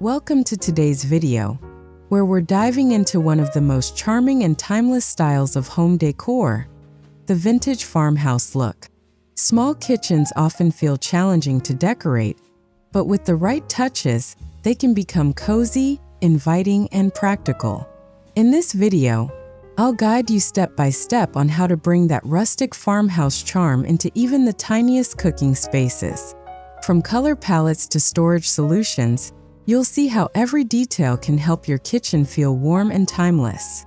Welcome to today's video, where we're diving into one of the most charming and timeless styles of home decor, the vintage farmhouse look. Small kitchens often feel challenging to decorate, but with the right touches, they can become cozy, inviting, and practical. In this video, I'll guide you step by step on how to bring that rustic farmhouse charm into even the tiniest cooking spaces. From color palettes to storage solutions, you'll see how every detail can help your kitchen feel warm and timeless.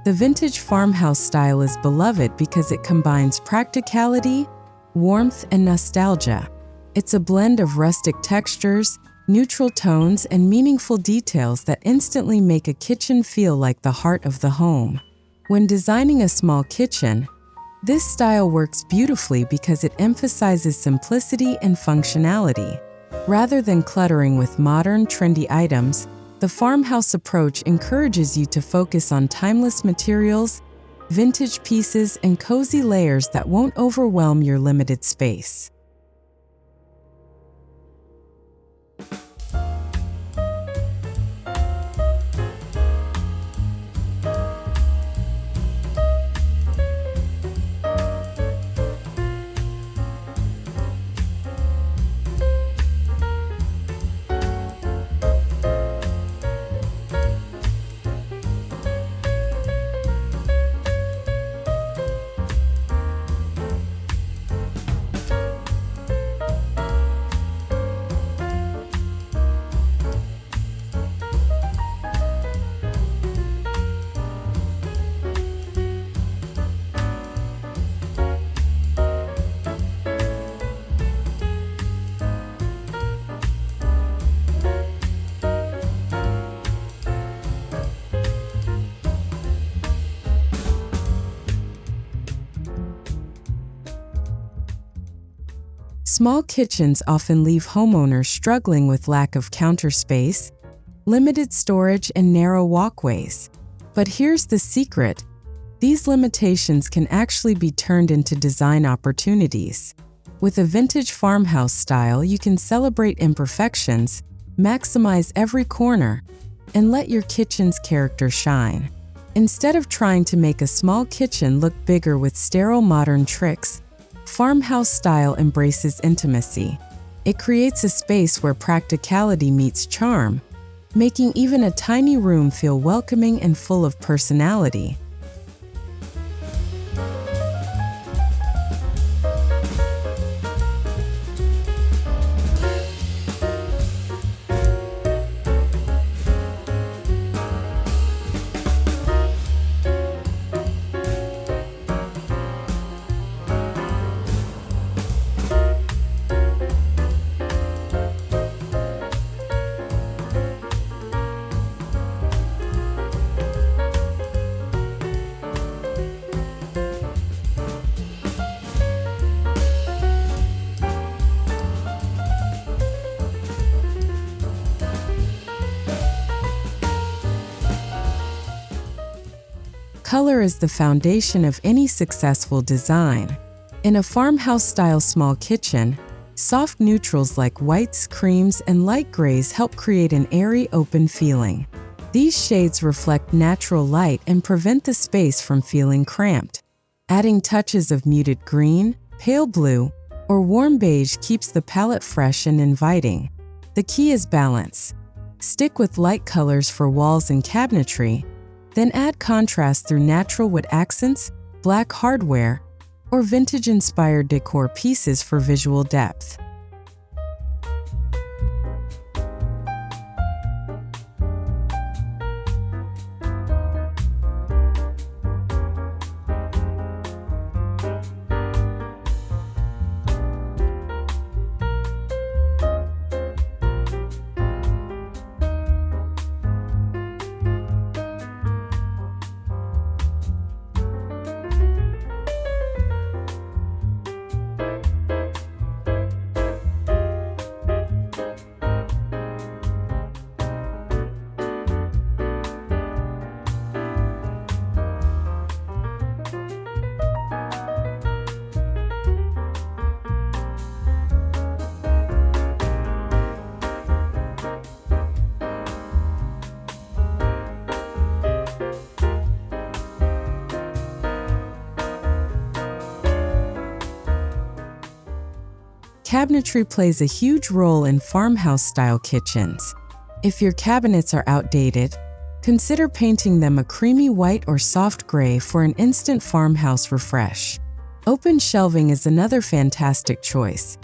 The vintage farmhouse style is beloved because it combines practicality, warmth, and nostalgia. It's a blend of rustic textures, neutral tones, and meaningful details that instantly make a kitchen feel like the heart of the home. When designing a small kitchen, this style works beautifully because it emphasizes simplicity and functionality. Rather than cluttering with modern, trendy items, the farmhouse approach encourages you to focus on timeless materials, vintage pieces, and cozy layers that won't overwhelm your limited space. Small kitchens often leave homeowners struggling with lack of counter space, limited storage, and narrow walkways. But here's the secret: these limitations can actually be turned into design opportunities. With a vintage farmhouse style, you can celebrate imperfections, maximize every corner, and let your kitchen's character shine. Instead of trying to make a small kitchen look bigger with sterile modern tricks, farmhouse style embraces intimacy. It creates a space where practicality meets charm, making even a tiny room feel welcoming and full of personality. Color is the foundation of any successful design. In a farmhouse-style small kitchen, soft neutrals like whites, creams, and light grays help create an airy, open feeling. These shades reflect natural light and prevent the space from feeling cramped. Adding touches of muted green, pale blue, or warm beige keeps the palette fresh and inviting. The key is balance. Stick with light colors for walls and cabinetry, then add contrast through natural wood accents, black hardware, or vintage-inspired decor pieces for visual depth. Cabinetry plays a huge role in farmhouse-style kitchens. If your cabinets are outdated, consider painting them a creamy white or soft gray for an instant farmhouse refresh. Open shelving is another fantastic choice.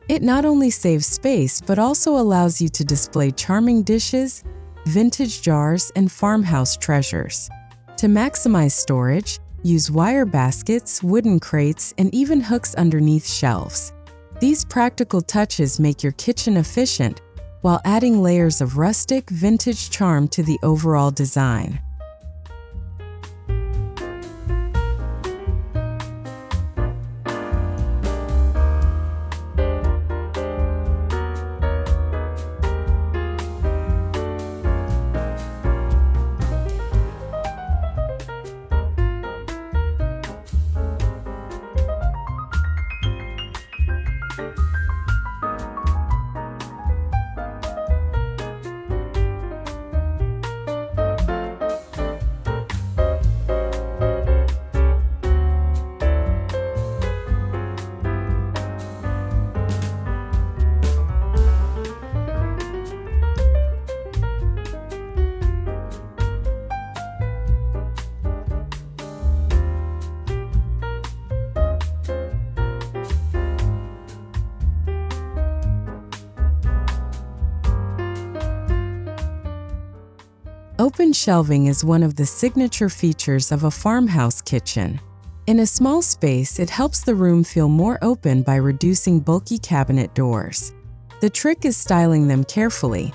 It not only saves space but also allows you to display charming dishes, vintage jars, and farmhouse treasures. To maximize storage, use wire baskets, wooden crates, and even hooks underneath shelves. These practical touches make your kitchen efficient while adding layers of rustic, vintage charm to the overall design. Open shelving is one of the signature features of a farmhouse kitchen. In a small space, it helps the room feel more open by reducing bulky cabinet doors. The trick is styling them carefully.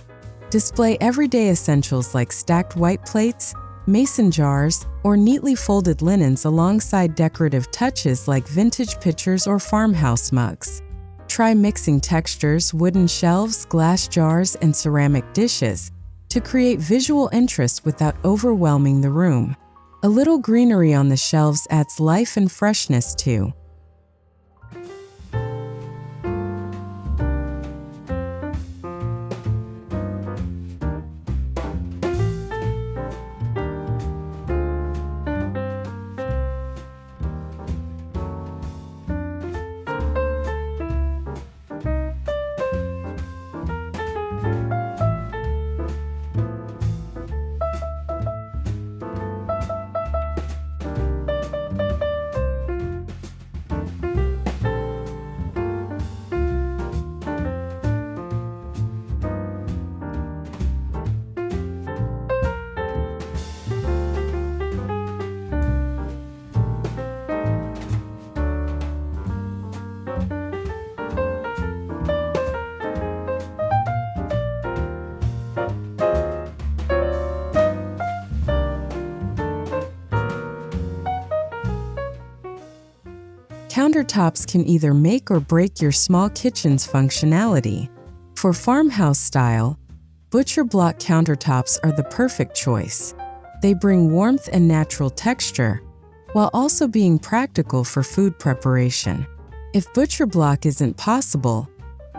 Display everyday essentials like stacked white plates, mason jars, or neatly folded linens alongside decorative touches like vintage pitchers or farmhouse mugs. Try mixing textures, wooden shelves, glass jars, and ceramic dishes to create visual interest without overwhelming the room. A little greenery on the shelves adds life and freshness too. Countertops can either make or break your small kitchen's functionality. For farmhouse style, butcher block countertops are the perfect choice. They bring warmth and natural texture, while also being practical for food preparation. If butcher block isn't possible,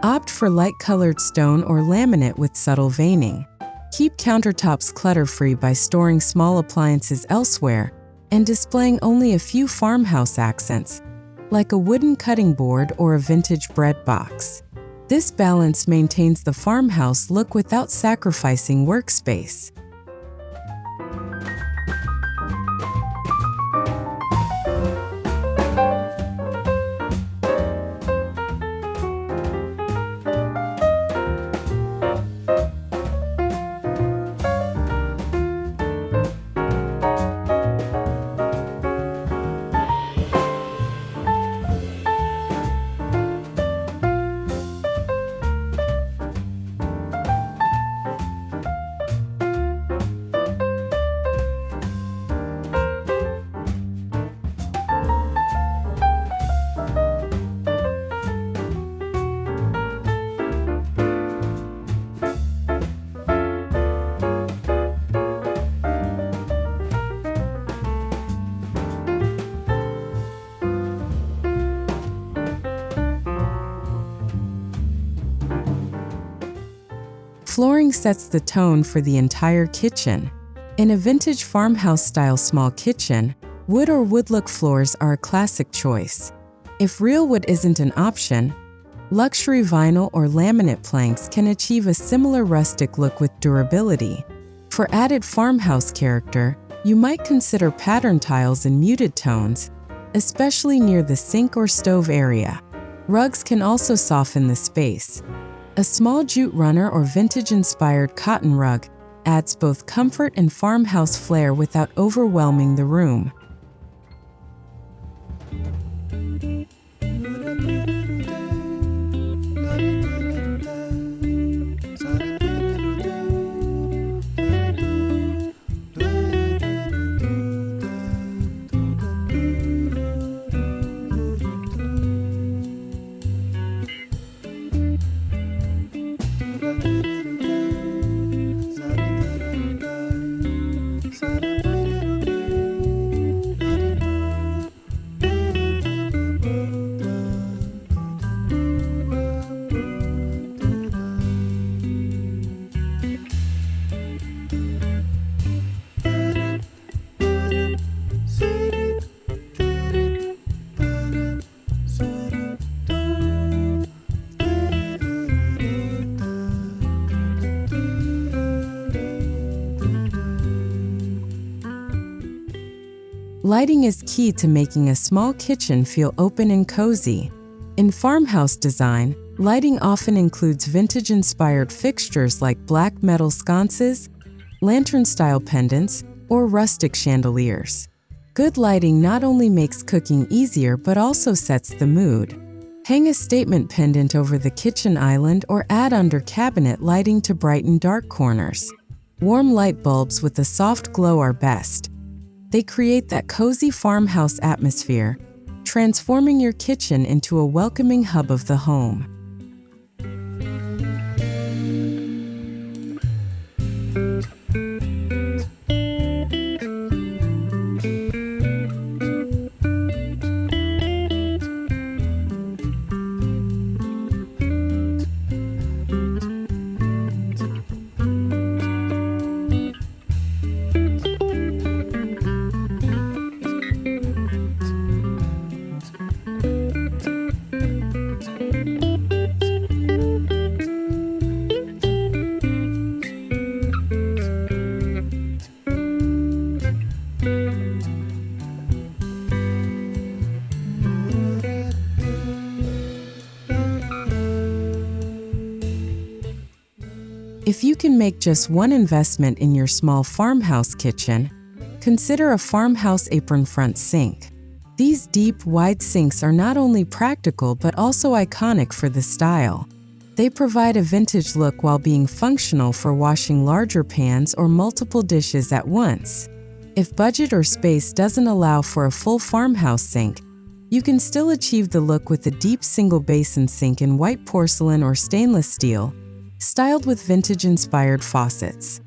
opt for light-colored stone or laminate with subtle veining. Keep countertops clutter-free by storing small appliances elsewhere and displaying only a few farmhouse accents, like a wooden cutting board or a vintage bread box. This balance maintains the farmhouse look without sacrificing workspace. Flooring sets the tone for the entire kitchen. In a vintage farmhouse-style small kitchen, wood or wood-look floors are a classic choice. If real wood isn't an option, Luxury vinyl or laminate planks can achieve a similar rustic look with durability. For added farmhouse character, you might consider pattern tiles in muted tones, especially near the sink or stove area. Rugs can also soften the space. A small jute runner or vintage-inspired cotton rug adds both comfort and farmhouse flair without overwhelming the room. Lighting is key to making a small kitchen feel open and cozy. In farmhouse design, lighting often includes vintage-inspired fixtures like black metal sconces, lantern-style pendants, or rustic chandeliers. Good lighting not only makes cooking easier but also sets the mood. Hang a statement pendant over the kitchen island or add under cabinet lighting to brighten dark corners. Warm light bulbs with a soft glow are best. They create that cozy farmhouse atmosphere, transforming your kitchen into a welcoming hub of the home. If you can make just one investment in your small farmhouse kitchen, consider a farmhouse apron-front sink. These deep, wide sinks are not only practical but also iconic for the style. They provide a vintage look while being functional for washing larger pans or multiple dishes at once. If budget or space doesn't allow for a full farmhouse sink, you can still achieve the look with a deep single basin sink in white porcelain or stainless steel, styled with vintage-inspired faucets.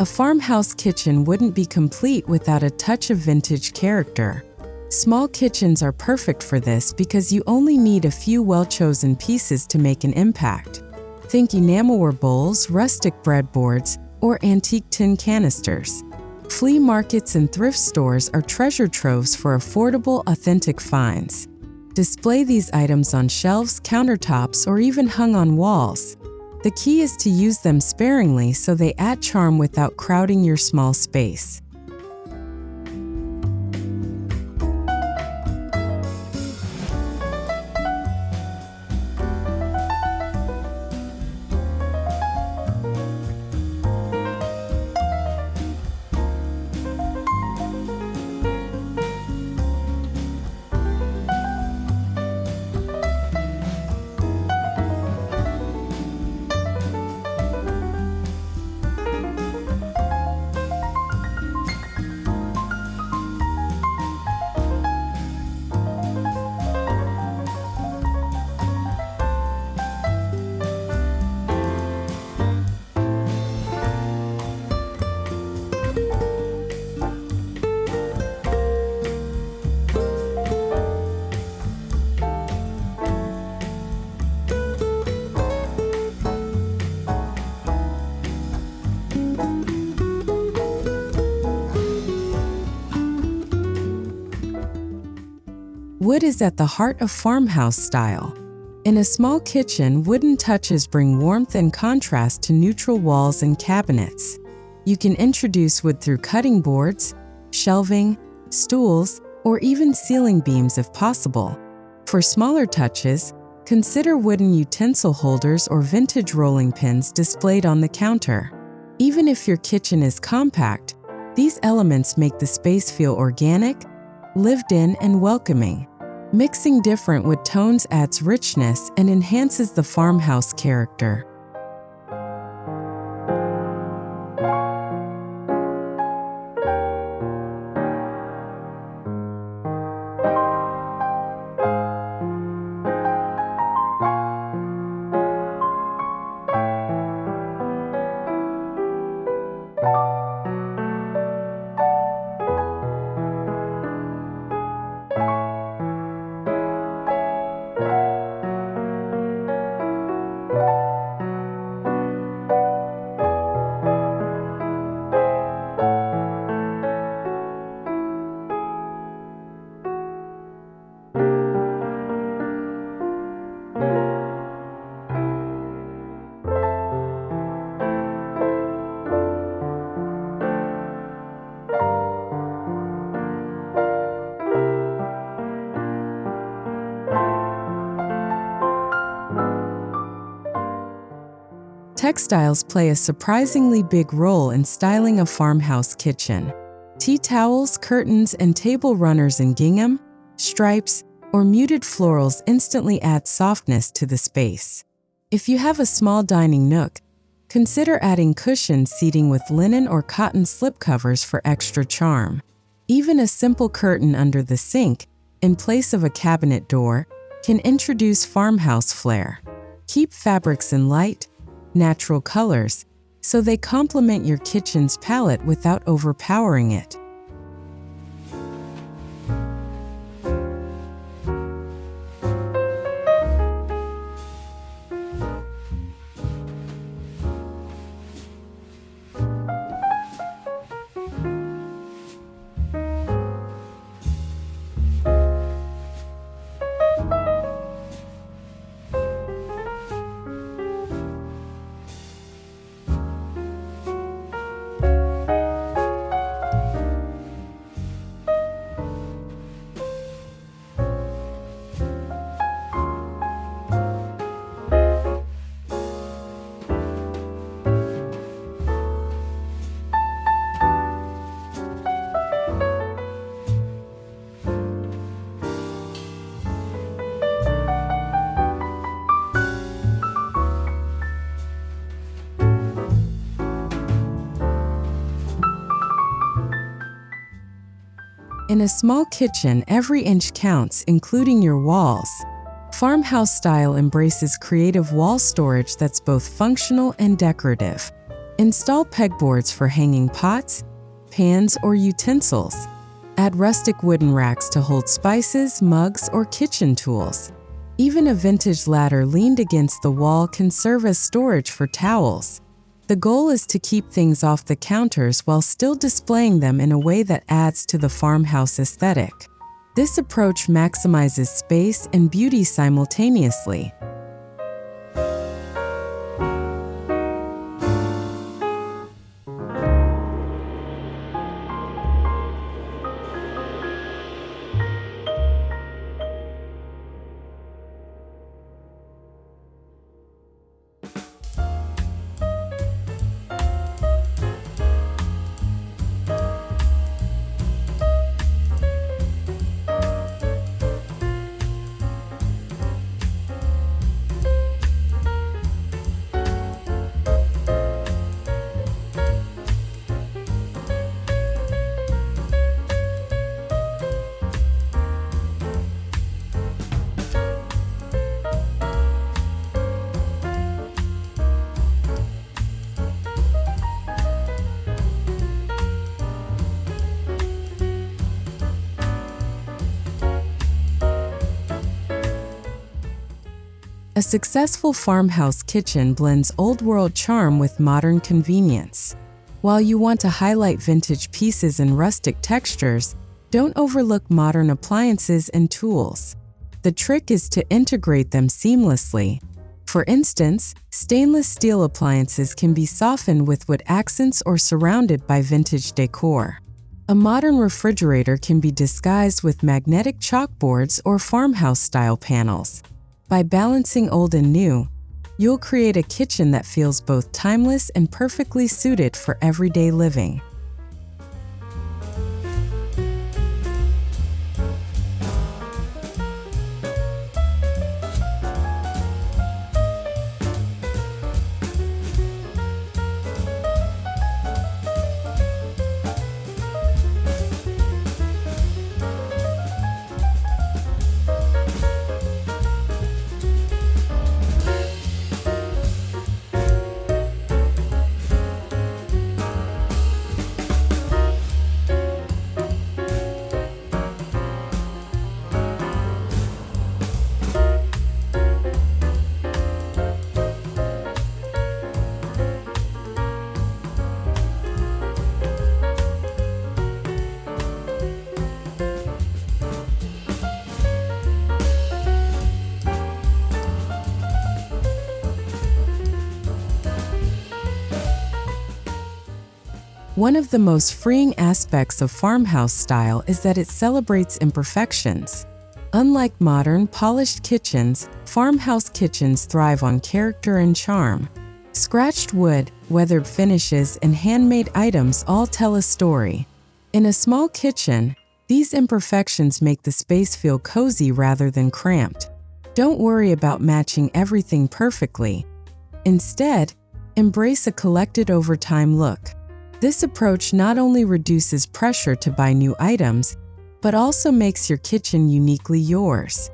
A farmhouse kitchen wouldn't be complete without a touch of vintage character. Small kitchens are perfect for this because you only need a few well-chosen pieces to make an impact. Think enamelware bowls, rustic breadboards, or antique tin canisters. Flea markets and thrift stores are treasure troves for affordable, authentic finds. Display these items on shelves, countertops, or even hung on walls. The key is to use them sparingly so they add charm without crowding your small space. Wood is at the heart of farmhouse style. In a small kitchen, wooden touches bring warmth and contrast to neutral walls and cabinets. You can introduce wood through cutting boards, shelving, stools, or even ceiling beams if possible. For smaller touches, consider wooden utensil holders or vintage rolling pins displayed on the counter. Even if your kitchen is compact, these elements make the space feel organic, lived in, and welcoming. Mixing different wood tones adds richness and enhances the farmhouse character. Textiles play a surprisingly big role in styling a farmhouse kitchen. Tea towels, curtains, and table runners in gingham, stripes, or muted florals instantly add softness to the space. If you have a small dining nook, consider adding cushioned seating with linen or cotton slipcovers for extra charm. Even a simple curtain under the sink, in place of a cabinet door, can introduce farmhouse flair. Keep fabrics in light, natural colors, so they complement your kitchen's palette without overpowering it. In a small kitchen, every inch counts, including your walls. Farmhouse style embraces creative wall storage that's both functional and decorative. Install pegboards for hanging pots, pans, or utensils. Add rustic wooden racks to hold spices, mugs, or kitchen tools. Even a vintage ladder leaned against the wall can serve as storage for towels. The goal is to keep things off the counters while still displaying them in a way that adds to the farmhouse aesthetic. This approach maximizes space and beauty simultaneously. A successful farmhouse kitchen blends old-world charm with modern convenience. While you want to highlight vintage pieces and rustic textures, Don't overlook modern appliances and tools. The trick is to integrate them seamlessly. For instance, stainless steel appliances can be softened with wood accents or surrounded by vintage decor. A modern refrigerator can be disguised with magnetic chalkboards or farmhouse-style panels. By balancing old and new, you'll create a kitchen that feels both timeless and perfectly suited for everyday living. One of the most freeing aspects of farmhouse style is that it celebrates imperfections. Unlike modern, polished kitchens, farmhouse kitchens thrive on character and charm. Scratched wood, weathered finishes, and handmade items all tell a story. In a small kitchen, these imperfections make the space feel cozy rather than cramped. Don't worry about matching everything perfectly. Instead, embrace a collected over time look. This approach not only reduces pressure to buy new items, but also makes your kitchen uniquely yours.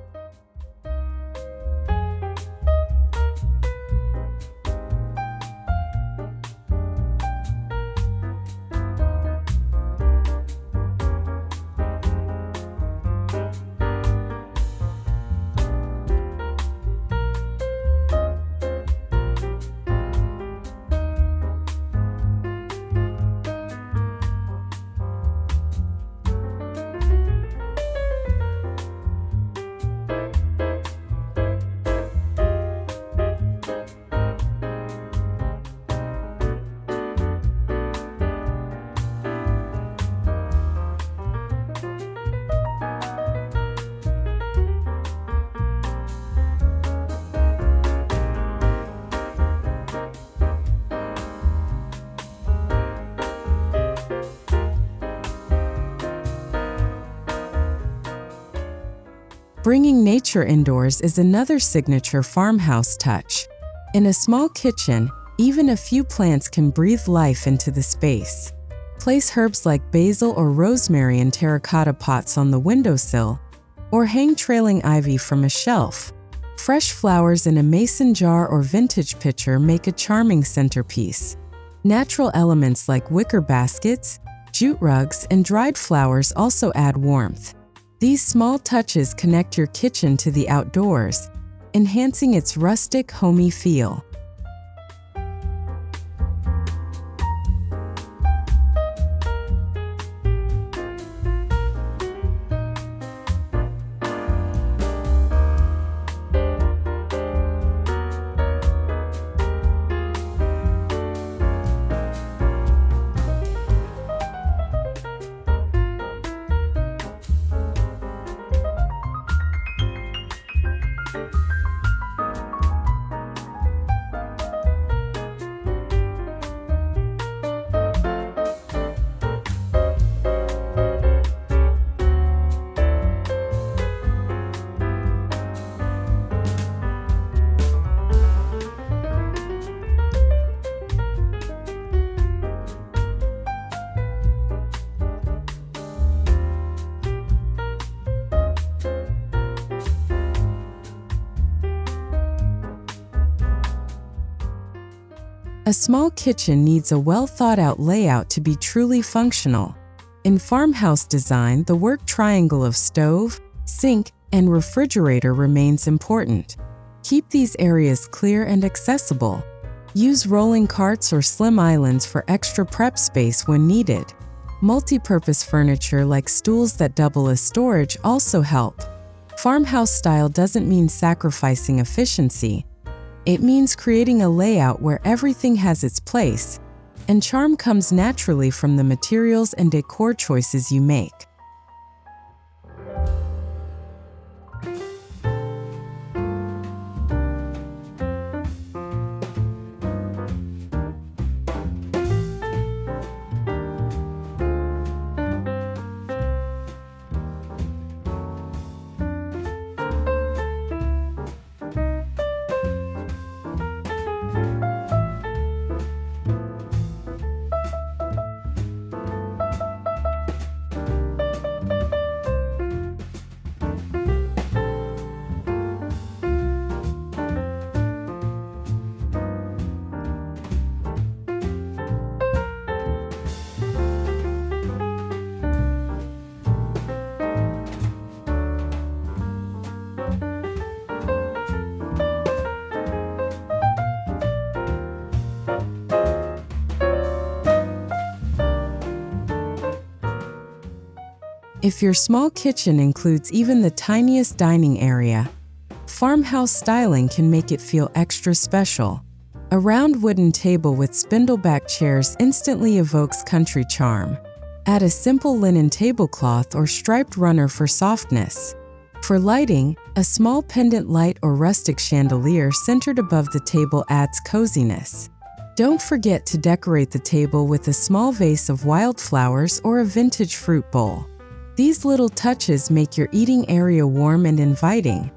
Bringing nature indoors is another signature farmhouse touch. In a small kitchen, even a few plants can breathe life into the space. Place herbs like basil or rosemary in terracotta pots on the windowsill, or hang trailing ivy from a shelf. Fresh flowers in a mason jar or vintage pitcher make a charming centerpiece. Natural elements like wicker baskets, jute rugs, and dried flowers also add warmth. These small touches connect your kitchen to the outdoors, enhancing its rustic, homey feel. A small kitchen needs a well-thought-out layout to be truly functional. In farmhouse design, the work triangle of stove, sink, and refrigerator remains important. Keep these areas clear and accessible. Use rolling carts or slim islands for extra prep space when needed. Multi-purpose furniture like stools that double as storage also help. Farmhouse style doesn't mean sacrificing efficiency. It means creating a layout where everything has its place, and charm comes naturally from the materials and decor choices you make. If your small kitchen includes even the tiniest dining area, farmhouse styling can make it feel extra special. A round wooden table with spindleback chairs instantly evokes country charm. Add a simple linen tablecloth or striped runner for softness. For lighting, a small pendant light or rustic chandelier centered above the table adds coziness. Don't forget to decorate the table with a small vase of wildflowers or a vintage fruit bowl. These little touches make your eating area warm and inviting.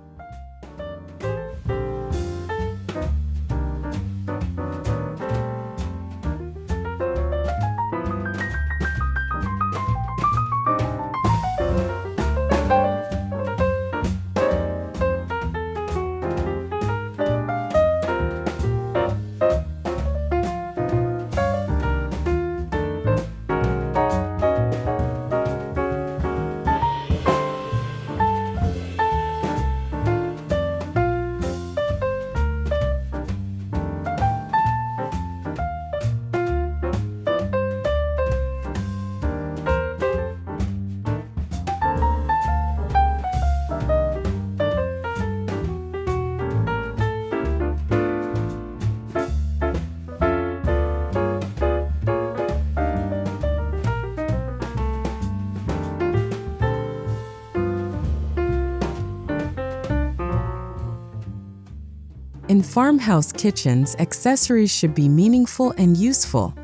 In farmhouse kitchens, accessories should be meaningful and useful,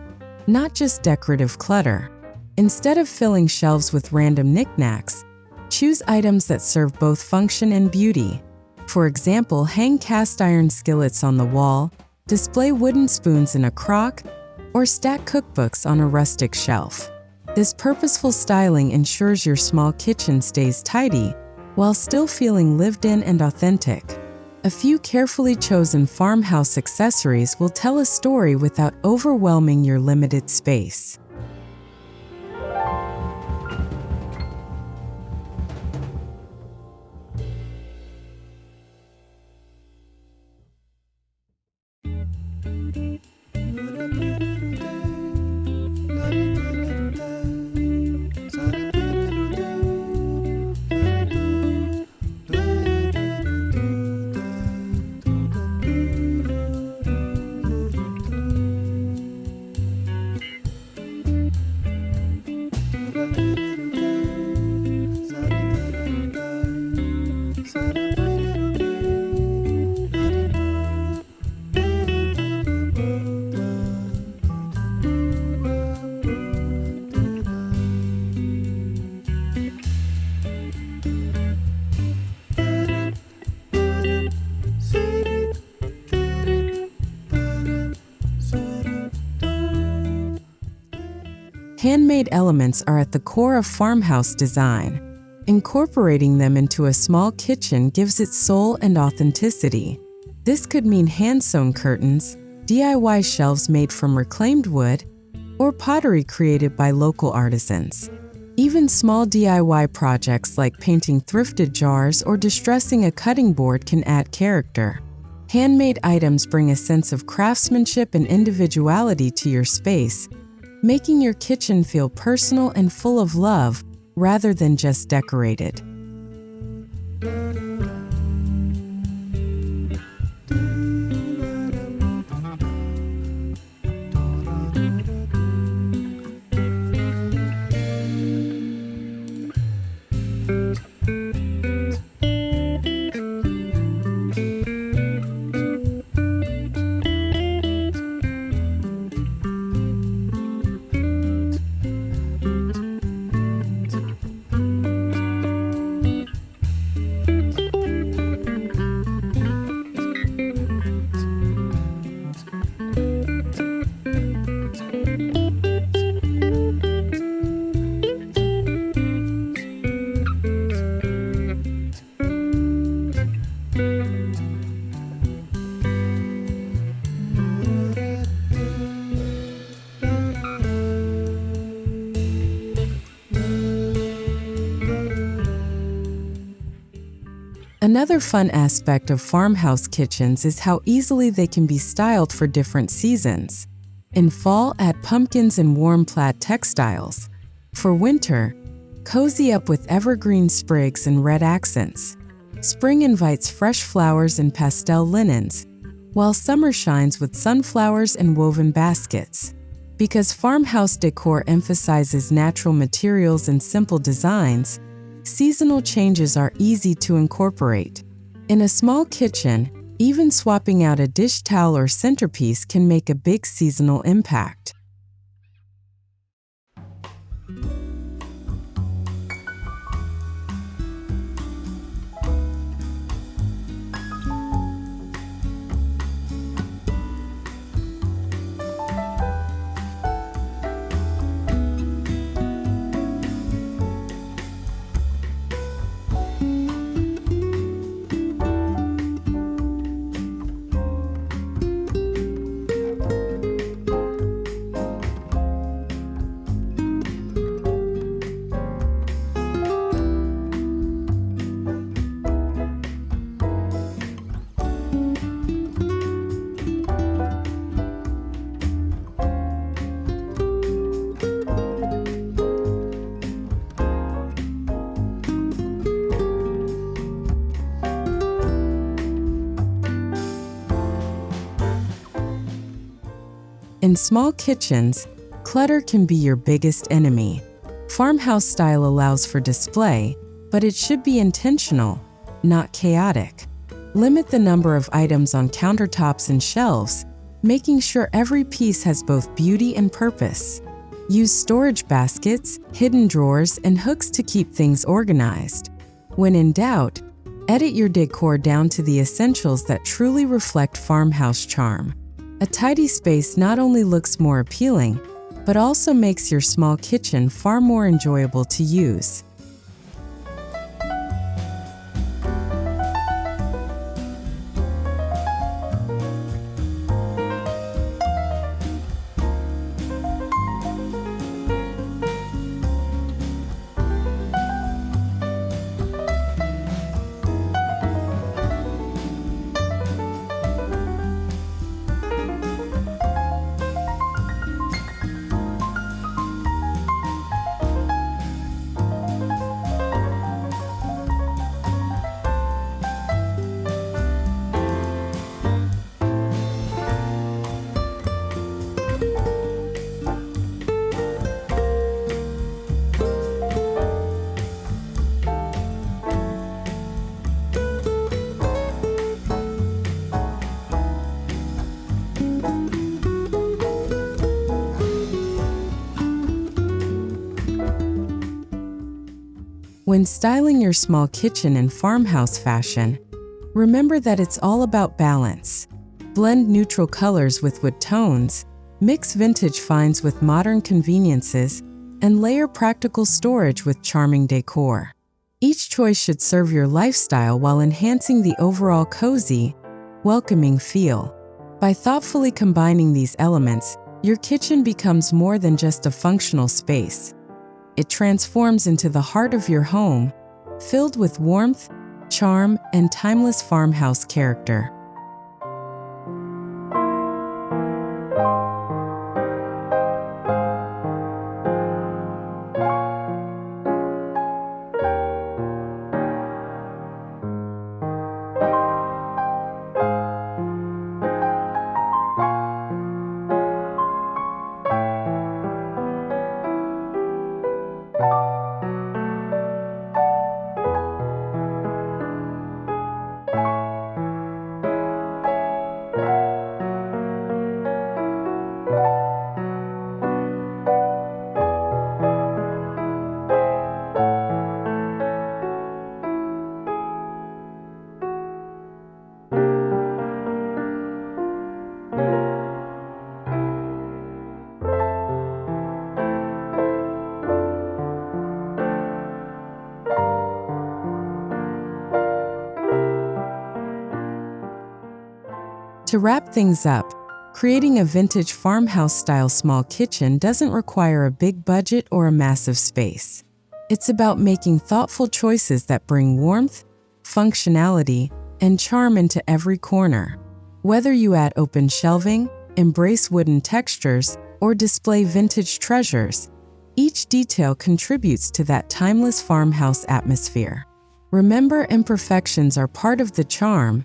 not just decorative clutter. Instead of filling shelves with random knickknacks, choose items that serve both function and beauty. For example, hang cast iron skillets on the wall, display wooden spoons in a crock, or stack cookbooks on a rustic shelf. This purposeful styling ensures your small kitchen stays tidy while still feeling lived in and authentic. A few carefully chosen farmhouse accessories will tell a story without overwhelming your limited space. Handmade elements are at the core of farmhouse design. Incorporating them into a small kitchen gives it soul and authenticity. This could mean hand-sewn curtains, DIY shelves made from reclaimed wood, or pottery created by local artisans. Even small DIY projects like painting thrifted jars or distressing a cutting board can add character. Handmade items bring a sense of craftsmanship and individuality to your space, making your kitchen feel personal and full of love rather than just decorated. Another fun aspect of farmhouse kitchens is how easily they can be styled for different seasons. In fall, add pumpkins and warm plaid textiles. For winter, cozy up with evergreen sprigs and red accents. Spring invites fresh flowers and pastel linens, while summer shines with sunflowers and woven baskets. Because farmhouse decor emphasizes natural materials and simple designs, seasonal changes are easy to incorporate. In a small kitchen, even swapping out a dish towel or centerpiece can make a big seasonal impact. In small kitchens, clutter can be your biggest enemy. Farmhouse style allows for display, but it should be intentional, not chaotic. Limit the number of items on countertops and shelves, making sure every piece has both beauty and purpose. Use storage baskets, hidden drawers, and hooks to keep things organized. When in doubt, edit your decor down to the essentials that truly reflect farmhouse charm. A tidy space not only looks more appealing, but also makes your small kitchen far more enjoyable to use. When styling your small kitchen in farmhouse fashion, remember that it's all about balance. Blend neutral colors with wood tones, mix vintage finds with modern conveniences, and layer practical storage with charming decor. Each choice should serve your lifestyle while enhancing the overall cozy, welcoming feel. By thoughtfully combining these elements, your kitchen becomes more than just a functional space. It transforms into the heart of your home, filled with warmth, charm, and timeless farmhouse character. To wrap things up, creating a vintage farmhouse-style small kitchen doesn't require a big budget or a massive space. It's about making thoughtful choices that bring warmth, functionality, and charm into every corner. Whether you add open shelving, embrace wooden textures, or display vintage treasures, each detail contributes to that timeless farmhouse atmosphere. Remember, imperfections are part of the charm,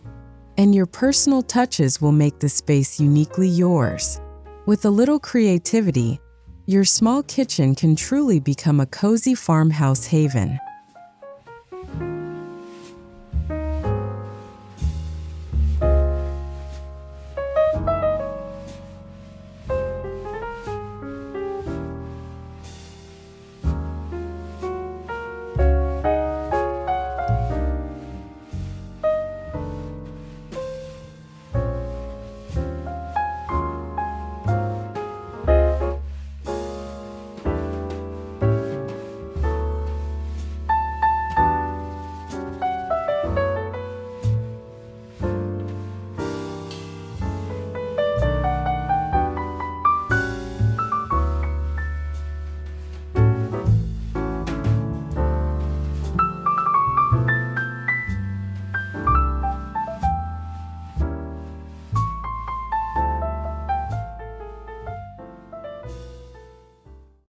and your personal touches will make the space uniquely yours. With a little creativity, your small kitchen can truly become a cozy farmhouse haven.